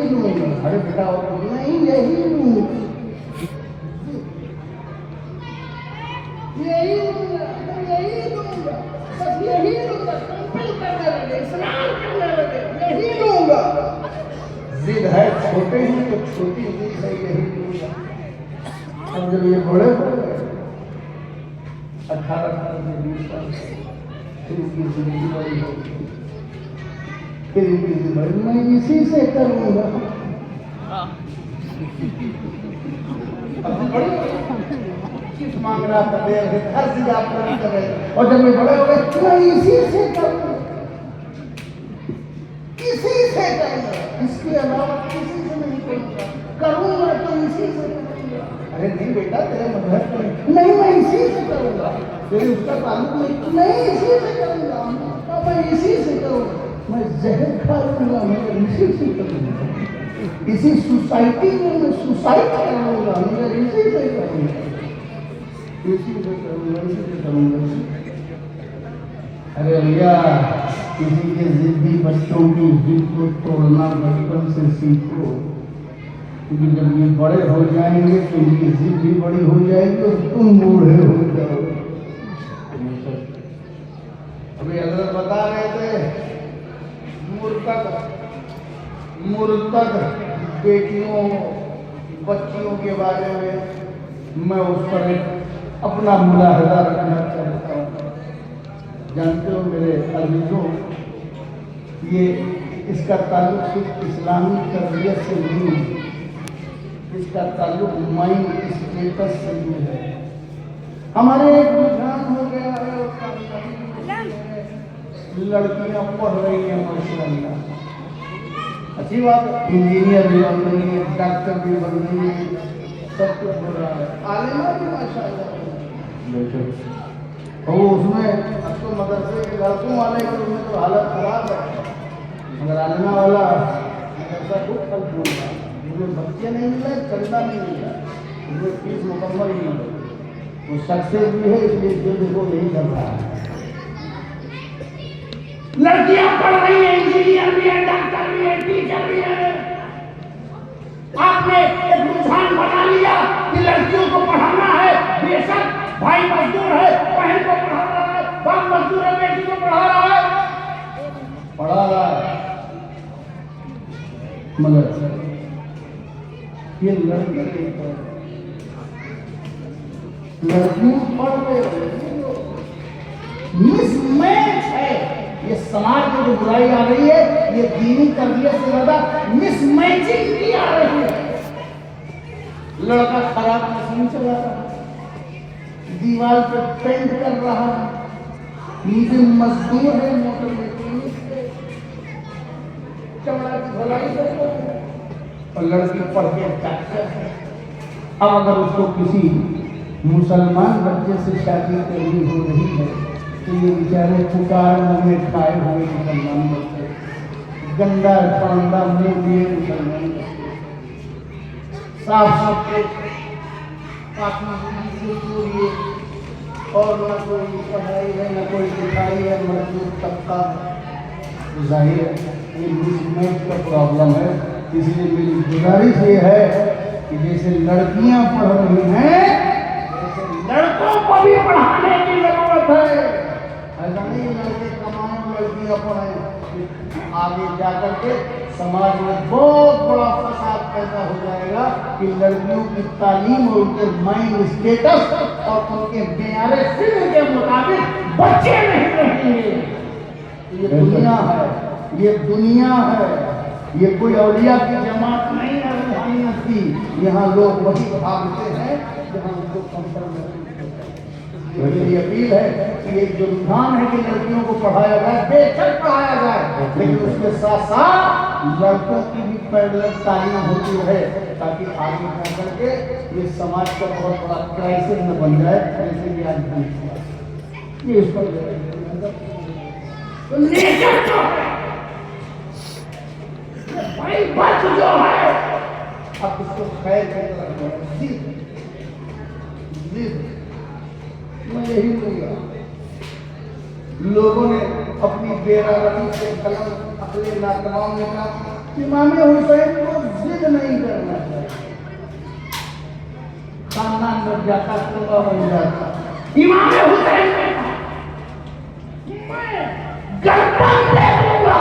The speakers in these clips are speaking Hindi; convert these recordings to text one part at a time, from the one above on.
यही लूंगा। अरे बेटा नहीं यही लूंगा, यही लूंगा, यही लूंगा, बस यही लूंगा। कंपल करने लगे, स्नान करने लगे, यही लूंगा। जिद है, छोटे हैं तो छोटी जिद है, यही लूंगा। अब जब ये बड़े हो गए 18 साल से 20 साल से, फिर इनकी जिंदगी बड़ी हो गई, फिर इनकी जिंदगी मैं इसी से करूंगा। अब बड़ी किस मांग रहा था, हर चीज आप पूरी कर रहे हैं। और जब मैं बड़े हो गए मैं इसी से करूंगा, इसी से करूंगा, इसके अलावा किसी से नहीं करूंगा। करूंगा तो इसी से करूंगा। अरे नहीं बेटा तेरे मजहब में नहीं, मैं इसी से करूंगा। तेरे उसका ताल्लुक नहीं, इसी से करूंगा। मैं इसी से करूंगा। मैं जहर खा लूंगा, मैं इसी से करूंगा। इसी सोसाइटी में मैं सुसाइड कराऊंगा, मैं इसी से करूंगा, इसी से करूंगा, इसी से करूंगा। अरे भैया किसी के जिद्दी बच्चों की जिद को तोड़ना बचपन से सीखो, क्योंकि जब ये बड़े हो जाएंगे तो इनकी जिद भी बड़ी हो जाएगी और तुम बूढ़े हो जाओगे। अभी हजरत बता रहे थे मुर्तद बेटियों बच्चियों के बारे में, मैं उस पर अपना मुलाहजा रखना चाहता हूँ। जानते हो मेरे अजीजों, ये इसका ताल्लुक सिर्फ इस्लामी तरबियत से नहीं, इसका ताल्लुक माइंड स्टेटस से भी है। हमारे एक रुझान हो गया है, लड़कियां पढ़ रही हैं माशाअल्लाह, अच्छी बात है, इंजीनियर भी बन रही है, डॉक्टर भी बन रही है, सब कुछ हो रहा है, आलिमा भी माशाअल्लाह। और उसमें अब तो मदरसे के लड़कों वाले के उसमें तो हालत खराब है, मगर आलिमा वाला मदरसा खूब फल फूल रहा है। उसमें बच्चे नहीं मिले, चलता नहीं मिला, उसमें फीस मुकम्मल नहीं मिले, वो सक्सेस भी है, इसलिए जो देखो यही कर रहा है। लड़कियां पढ़ रही है, इंजीनियर भी है, डॉक्टर भी है, टीचर भी है। आपने एक रुझान बना लिया कि लड़कियों को पढ़ाना है, बेशक भाई मजदूर है, बहन को पढ़ा रहा है, बाप मजदूर है, बेटी को पढ़ा रहा है, पढ़ा रहा है, मगर ये लड़के लड़कियों पढ़ रहे, मिसमैच है। ये समाज में जो बुराई आ रही है, ये दीनी तरबियत से ज्यादा मिसमैचिंग की आ रही है। लड़का खराब मशीन चला रहा है, दीवार पे पेंट कर रहा है, नीचे मजदूर है, मोटर मैकेनिक है, चमड़ा की धुलाई करता है, और लड़की पढ़ के डॉक्टर है। अब अगर उसको किसी मुसलमान बच्चे से शादी करनी हो रही है तो ये बेचारे पुकार में खाए हुए मुसलमान बच्चे, गंदा पांडा मुंह लिए मुसलमान बच्चे, साफ सुथरे और न कोई पढ़ाई है, न कोई लिखाई है, मजदूर तबका। जाहिर है ये मिसमैच का प्रॉब्लम है। इसलिए मेरी गुजारिश ये है कि जैसे लड़कियां पढ़ रही हैं, वैसे लड़कों को भी पढ़ाने की जरूरत है। ऐसा नहीं लड़के कमाएं, लड़कियां पढ़ाएं, आगे जाकर के समाज में बहुत बड़ा फसाद पैदा हो जाएगा कि लड़कियों की तालीम और उनके माइंड स्टेटस और उनके बेयारे सिर के मुताबिक बच्चे नहीं रहेंगे। ये दुनिया है, ये दुनिया है, ये कोई औलिया की जमात नहीं है रूहानियत की। यहाँ लोग वही भागते हैं जहाँ उनको कंफर्ट नहीं। मेरी अपील है कि एक जो रुझान है कि लड़कियों को पढ़ाया जाए, बेशक पढ़ाया जाए, लेकिन उसके साथ साथ लड़कों की भी पैरेलल तालीम होती है, ताकि आगे जा करके ये समाज का बहुत बड़ा क्राइसिस न बन जाए, जैसे कि आज बन गया। ये इस पर तो नेचर जो है भाई, बात जो है आप इसको खैर कहते हैं, मैं यही लूंगा। लोगों ने अपनी बेरारमी से कलम अपने नातवाओं में कहा, इमाम हुसैन को नहीं करना चाहिए। खानदान बन जाता, कुआं बन जाता। इमाम हुसैन ने कहा, मैं गर्दन दे दूंगा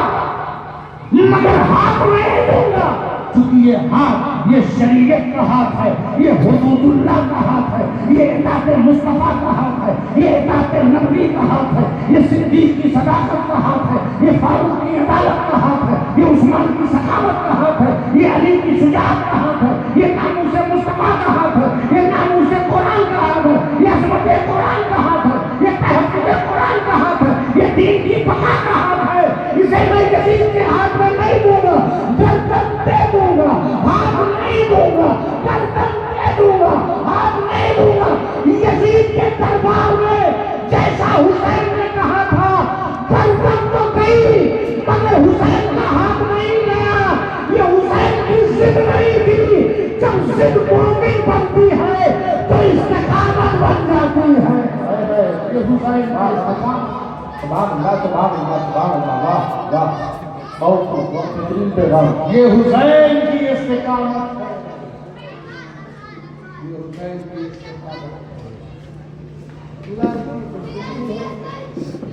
मगर हाथ नहीं दूंगा, क्योंकि ये हाथ ये शरीयत का हाथ है, ये हुदूदुल्लाह का हाथ है, ये इताअत मुस्तफा का हाथ है, ये इताअत नबी का हाथ है, ये सिद्दीक की सदाकत का हाथ है, ये फारूक की अदालत का हाथ है, ये उस्मान की सखावत का हाथ है, ये अली की शुजाअत का हाथ है, ये नामूस मुस्तफा का हाथ है, ये नामूस कुरान का हाथ है, ये अज़मत कुरान का हाथ है, ये तहफ़्फ़ुज़ कुरान का हाथ है, ये दीन की बका का हाथ है। इसे मैं यजीद के हाथ में नहीं दूंगा, गर्दन दे दूंगा, हाथ नहीं दूंगा, गर्दन दे दूंगा, हाथ नहीं दूंगा। यजीद के दरबार में जैसा हुसैन ने कहा था, गर्दन तो गई मगर हुसैन का हाथ नहीं गया। ये हुसैन की जिद नहीं थी, जब जिद मोमिन बनती है तो इस्तिकामत बन जाती है। ये हुसैन ये हुसैन की इस्तिकामत है। ये हुसैन की इस्तिकामत है।